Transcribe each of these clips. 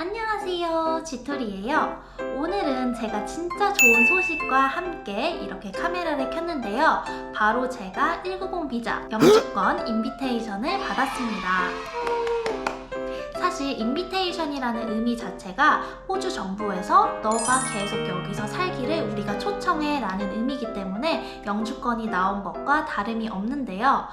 안녕하세요, 지토리예요. 오늘은 제가 진짜 좋은 소식과 함께 이렇게 카메라를 켰는데요. 바로 제가 190 비자 영주권 인비테이션을 받았습니다. 사실 인비테이션이라는 의미 자체가 호주 정부에서 너가 계속 여기서 살기를 우리가 초청해 라는 의미이기 때문에 영주권이 나온 것과 다름이 없는데요.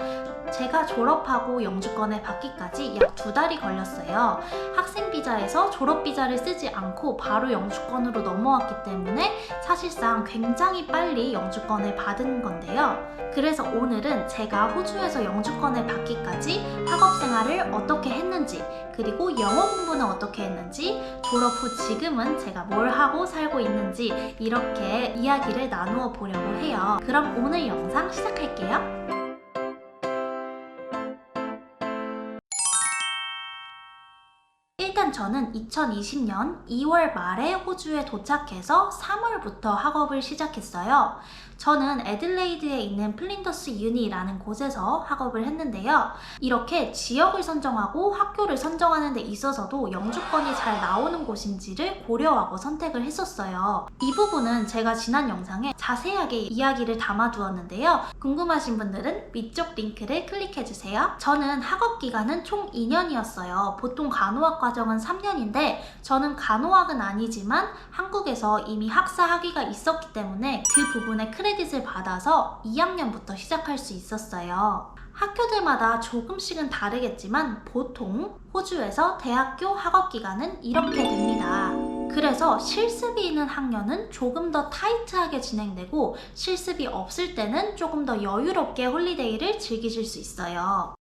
제가 졸업하고 영주권을 받기까지 약 2달이 걸렸어요. 학생 비자에서 졸업 비자를 쓰지 않고 바로 영주권으로 넘어왔기 때문에 사실상 굉장히 빨리 영주권을 받은 건데요. 그래서 오늘은 제가 호주에서 영주권을 받기까지 학업 생활을 어떻게 했는지, 그리고 영어 공부는 어떻게 했는지, 졸업 후 지금은 제가 뭘 하고 살고 있는지 이렇게 이야기를 나누어 보려고 해요. 그럼 오늘 영상 시작할게요. 일단 저는 2020년 2월 말에 호주에 도착해서 3월부터 학업을 시작했어요. 저는 애들레이드에 있는 플린더스 유니라는 곳에서 학업을 했는데요. 이렇게 지역을 선정하고 학교를 선정하는 데 있어서도 영주권이 잘 나오는 곳인지를 고려하고 선택을 했었어요. 이 부분은 제가 지난 영상에 자세하게 이야기를 담아두었는데요. 궁금하신 분들은 위쪽 링크를 클릭해주세요. 저는 학업 기간은 총 2년이었어요. 보통 간호학 과정은 3년인데 저는 간호학은 아니지만 한국에서 이미 학사 학위가 있었기 때문에 그 부분에 크레딧을 받아서 2학년부터 시작할 수 있었어요. 학교들마다 조금씩은 다르겠지만 보통 호주에서 대학교 학업 기간은 이렇게 됩니다. 그래서 실습이 있는 학년은 조금 더 타이트하게 진행되고 실습이 없을 때는 조금 더 여유롭게 홀리데이를 즐기실 수 있어요.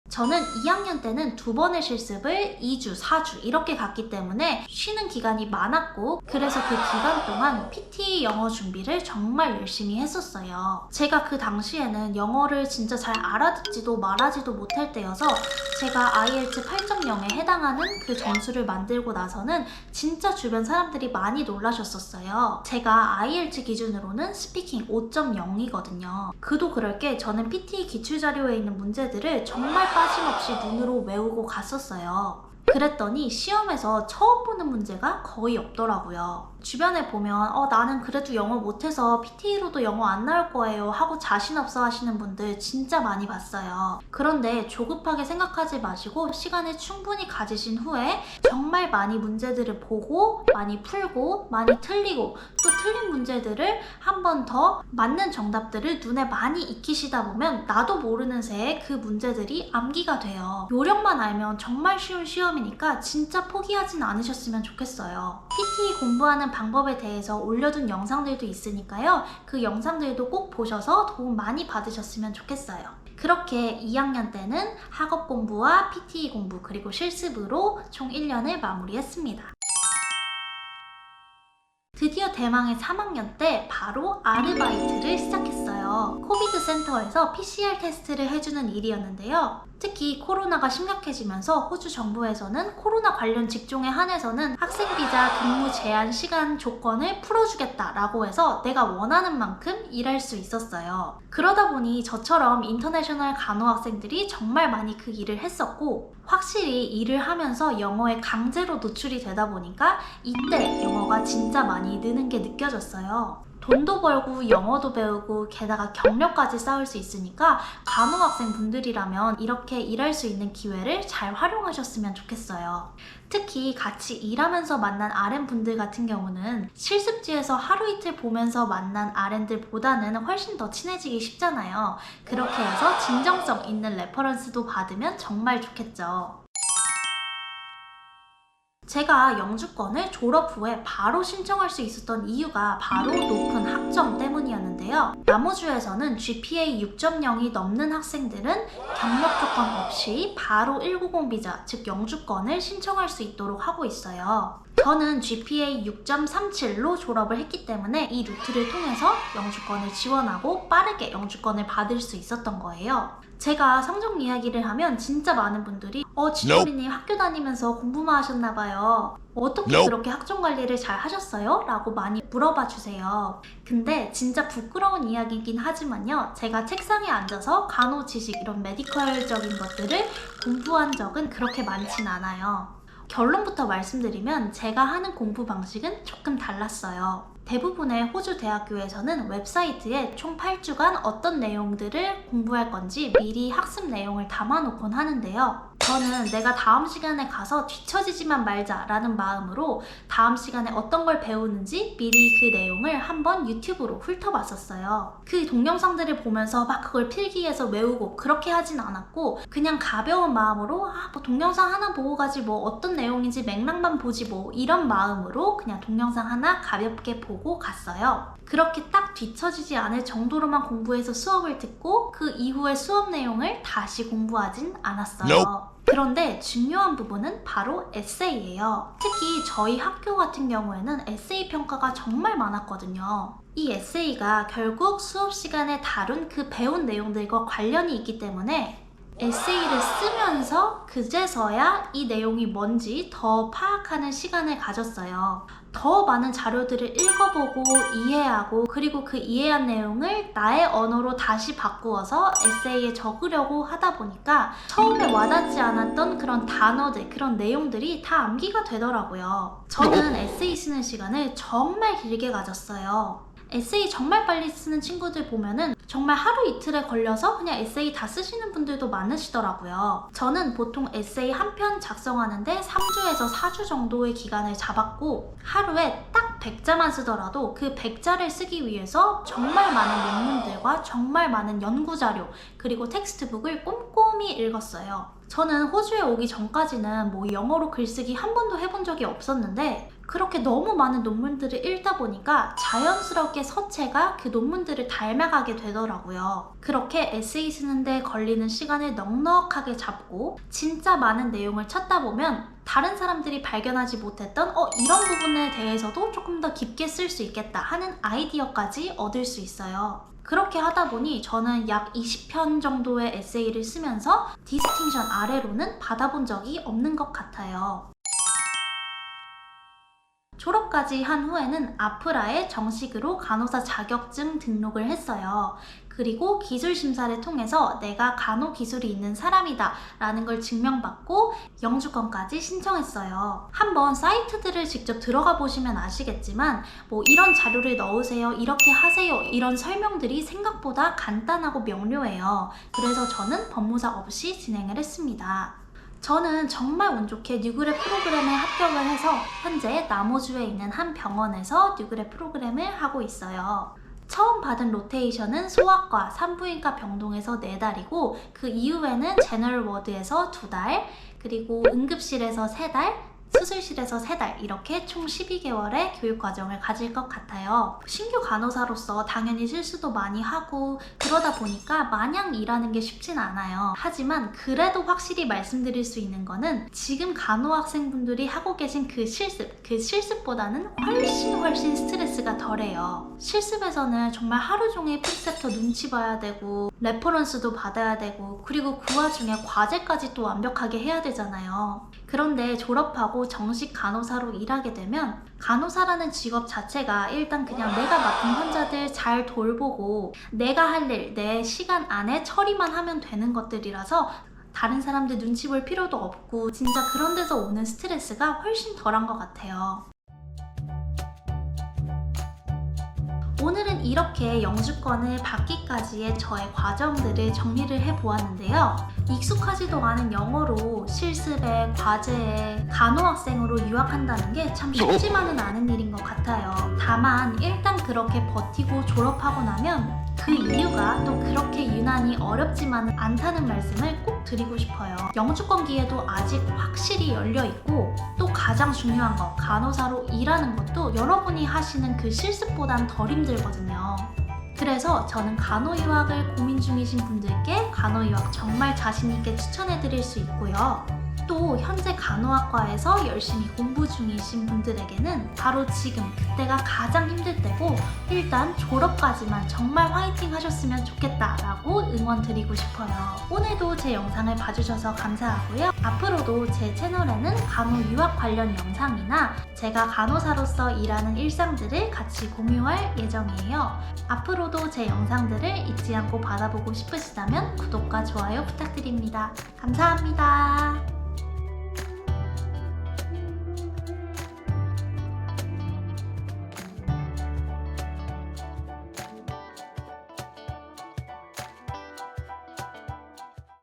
저는 2학년 때는 2번의 실습을 2주, 4주 이렇게 갔기 때문에 쉬는 기간이 많았고 그래서 그 기간 동안 PT 영어 준비를 정말 열심히 했었어요. 제가 그 당시에는 영어를 진짜 잘 알아듣지도 말하지도 못할 때여서 제가 IELTS 8.0에 해당하는 그 점수를 만들고 나서는 진짜 주변 사람들이 많이 놀라셨었어요. 제가 IELTS 기준으로는 스피킹 5.0이거든요. 그도 그럴 게 저는 PT 기출자료에 있는 문제들을 정말 빠짐없이 눈으로 외우고 갔었어요. 그랬더니 시험에서 처음 보는 문제가 거의 없더라고요. 주변에 보면 나는 그래도 영어 못해서 PT로도 영어 안 나올 거예요 하고 자신 없어 하시는 분들 진짜 많이 봤어요. 그런데 조급하게 생각하지 마시고 시간을 충분히 가지신 후에 정말 많이 문제들을 보고 많이 풀고 많이 틀리고 또 틀린 문제들을 한 번 더 맞는 정답들을 눈에 많이 익히시다 보면 나도 모르는 새에 그 문제들이 암기가 돼요. 요령만 알면 정말 쉬운 시험이니까 진짜 포기하진 않으셨으면 좋겠어요. PT 공부하는 방법에 대해서 올려둔 영상들도 있으니까요. 그 영상들도 꼭 보셔서 도움 많이 받으셨으면 좋겠어요. 그렇게 2학년 때는 학업 공부와 PT 공부 그리고 실습으로 총 1년을 마무리했습니다. 드디어 대망의 3학년 때 바로 아르바이트를 시작했어요. 코비드 센터에서 PCR 테스트를 해주는 일이었는데요. 특히 코로나가 심각해지면서 호주 정부에서는 코로나 관련 직종에 한해서는 학생 비자 근무 제한 시간 조건을 풀어주겠다라고 해서 내가 원하는 만큼 일할 수 있었어요. 그러다 보니 저처럼 인터내셔널 간호학생들이 정말 많이 그 일을 했었고 확실히 일을 하면서 영어에 강제로 노출이 되다 보니까 이때 영어가 진짜 많이 느는 게 느껴졌어요. 돈도 벌고 영어도 배우고 게다가 경력까지 쌓을 수 있으니까 간호학생 분들이라면 이렇게 일할 수 있는 기회를 잘 활용하셨으면 좋겠어요. 특히 같이 일하면서 만난 RN분들 같은 경우는 실습지에서 하루 이틀 보면서 만난 RN들보다는 훨씬 더 친해지기 쉽잖아요. 그렇게 해서 진정성 있는 레퍼런스도 받으면 정말 좋겠죠. 제가 영주권을 졸업 후에 바로 신청할 수 있었던 이유가 바로 높은 학점 때문이었는데요. 남호주에서는 GPA 6.0이 넘는 학생들은 경력 조건 없이 바로 190 비자, 즉 영주권을 신청할 수 있도록 하고 있어요. 저는 GPA 6.37로 졸업을 했기 때문에 이 루트를 통해서 영주권을 지원하고 빠르게 영주권을 받을 수 있었던 거예요. 제가 성적 이야기를 하면 진짜 많은 분들이 지토리님 학교 다니면서 공부만 하셨나봐요. 어떻게 그렇게 학점 관리를 잘 하셨어요? 라고 많이 물어봐 주세요. 근데 진짜 부끄러운 이야기이긴 하지만요. 제가 책상에 앉아서 간호 지식 이런 메디컬적인 것들을 공부한 적은 그렇게 많진 않아요. 결론부터 말씀드리면 제가 하는 공부 방식은 조금 달랐어요. 대부분의 호주 대학교에서는 웹사이트에 총 8주간 어떤 내용들을 공부할 건지 미리 학습 내용을 담아놓곤 하는데요. 저는 내가 다음 시간에 가서 뒤처지지만 말자라는 마음으로 다음 시간에 어떤 걸 배우는지 미리 그 내용을 한번 유튜브로 훑어봤었어요. 그 동영상들을 보면서 막 그걸 필기해서 외우고 그렇게 하진 않았고 그냥 가벼운 마음으로 뭐 동영상 하나 보고 가지 뭐 어떤 내용인지 맥락만 보지 뭐 이런 마음으로 그냥 동영상 하나 가볍게 보고 갔어요. 그렇게 딱 뒤처지지 않을 정도로만 공부해서 수업을 듣고 그 이후의 수업 내용을 다시 공부하진 않았어요. 그런데 중요한 부분은 바로 에세이예요. 특히 저희 학교 같은 경우에는 에세이 평가가 정말 많았거든요. 이 에세이가 결국 수업 시간에 다룬 그 배운 내용들과 관련이 있기 때문에 에세이를 쓰면서 그제서야 이 내용이 뭔지 더 파악하는 시간을 가졌어요. 더 많은 자료들을 읽어보고 이해하고 그리고 그 이해한 내용을 나의 언어로 다시 바꾸어서 에세이에 적으려고 하다 보니까 처음에 와닿지 않았던 그런 단어들, 그런 내용들이 다 암기가 되더라고요. 저는 에세이 쓰는 시간을 정말 길게 가졌어요. 에세이 정말 빨리 쓰는 친구들 보면은 정말 하루 이틀에 걸려서 그냥 에세이 다 쓰시는 분들도 많으시더라고요. 저는 보통 에세이 한 편 작성하는데 3주에서 4주 정도의 기간을 잡았고 하루에 딱 100자만 쓰더라도 그 100자를 쓰기 위해서 정말 많은 논문들과 정말 많은 연구자료 그리고 텍스트북을 꼼꼼히 읽었어요. 저는 호주에 오기 전까지는 뭐 영어로 글쓰기 한 번도 해본 적이 없었는데 그렇게 너무 많은 논문들을 읽다 보니까 자연스럽게 서체가 그 논문들을 닮아가게 되더라고요. 그렇게 에세이 쓰는데 걸리는 시간을 넉넉하게 잡고 진짜 많은 내용을 찾다 보면 다른 사람들이 발견하지 못했던 이런 부분에 대해서도 조금 더 깊게 쓸 수 있겠다 하는 아이디어까지 얻을 수 있어요. 그렇게 하다 보니 저는 약 20편 정도의 에세이를 쓰면서 디스팅션 아래로는 받아본 적이 없는 것 같아요. 졸업까지 한 후에는 아프라에 정식으로 간호사 자격증 등록을 했어요. 그리고 기술 심사를 통해서 내가 간호 기술이 있는 사람이다 라는 걸 증명받고 영주권까지 신청했어요. 한번 사이트들을 직접 들어가 보시면 아시겠지만 뭐 이런 자료를 넣으세요, 이렇게 하세요 이런 설명들이 생각보다 간단하고 명료해요. 그래서 저는 법무사 없이 진행을 했습니다. 저는 정말 운 좋게 뉴그래 프로그램에 합격을 해서 현재 남호주에 있는 한 병원에서 뉴그래 프로그램을 하고 있어요. 처음 받은 로테이션은 소아과, 산부인과 병동에서 4달이고 그 이후에는 제너럴 워드에서 2달, 그리고 응급실에서 3달, 수술실에서 3달 이렇게 총 12개월의 교육과정을 가질 것 같아요. 신규 간호사로서 당연히 실수도 많이 하고 그러다 보니까 마냥 일하는 게 쉽진 않아요. 하지만 그래도 확실히 말씀드릴 수 있는 거는 지금 간호학생분들이 하고 계신 그 실습보다는 훨씬 스트레스가 덜해요. 실습에서는 정말 하루 종일 프리셉터 눈치 봐야 되고 레퍼런스도 받아야 되고 그리고 그 와중에 과제까지 또 완벽하게 해야 되잖아요. 그런데 졸업하고 정식 간호사로 일하게 되면 간호사라는 직업 자체가 일단 그냥 내가 맡은 환자들 잘 돌보고 내가 할 일, 내 시간 안에 처리만 하면 되는 것들이라서 다른 사람들 눈치 볼 필요도 없고 진짜 그런 데서 오는 스트레스가 훨씬 덜한 것 같아요. 오늘은 이렇게 영주권을 받기까지의 저의 과정들을 정리를 해보았는데요. 익숙하지도 않은 영어로 실습에, 과제에, 간호학생으로 유학한다는 게 참 쉽지만은 않은 일인 것 같아요. 다만 일단 그렇게 버티고 졸업하고 나면 그 이유가 또 그렇게 유난히 어렵지만은 않다는 말씀을 꼭 드리고 싶어요. 영주권 기회도 아직 확실히 열려있고 또 가장 중요한 거 간호사로 일하는 것도 여러분이 하시는 그 실습보단 덜 힘들거든요. 그래서 저는 간호 유학을 고민 중이신 분들께 간호 유학 정말 자신 있게 추천해 드릴 수 있고요. 또 또 현재 간호학과에서 열심히 공부 중이신 분들에게는 바로 지금 그때가 가장 힘들 때고 일단 졸업까지만 정말 화이팅 하셨으면 좋겠다라고 응원 드리고 싶어요. 오늘도 제 영상을 봐주셔서 감사하고요. 앞으로도 제 채널에는 간호 유학 관련 영상이나 제가 간호사로서 일하는 일상들을 같이 공유할 예정이에요. 앞으로도 제 영상들을 잊지 않고 받아보고 싶으시다면 구독과 좋아요 부탁드립니다. 감사합니다.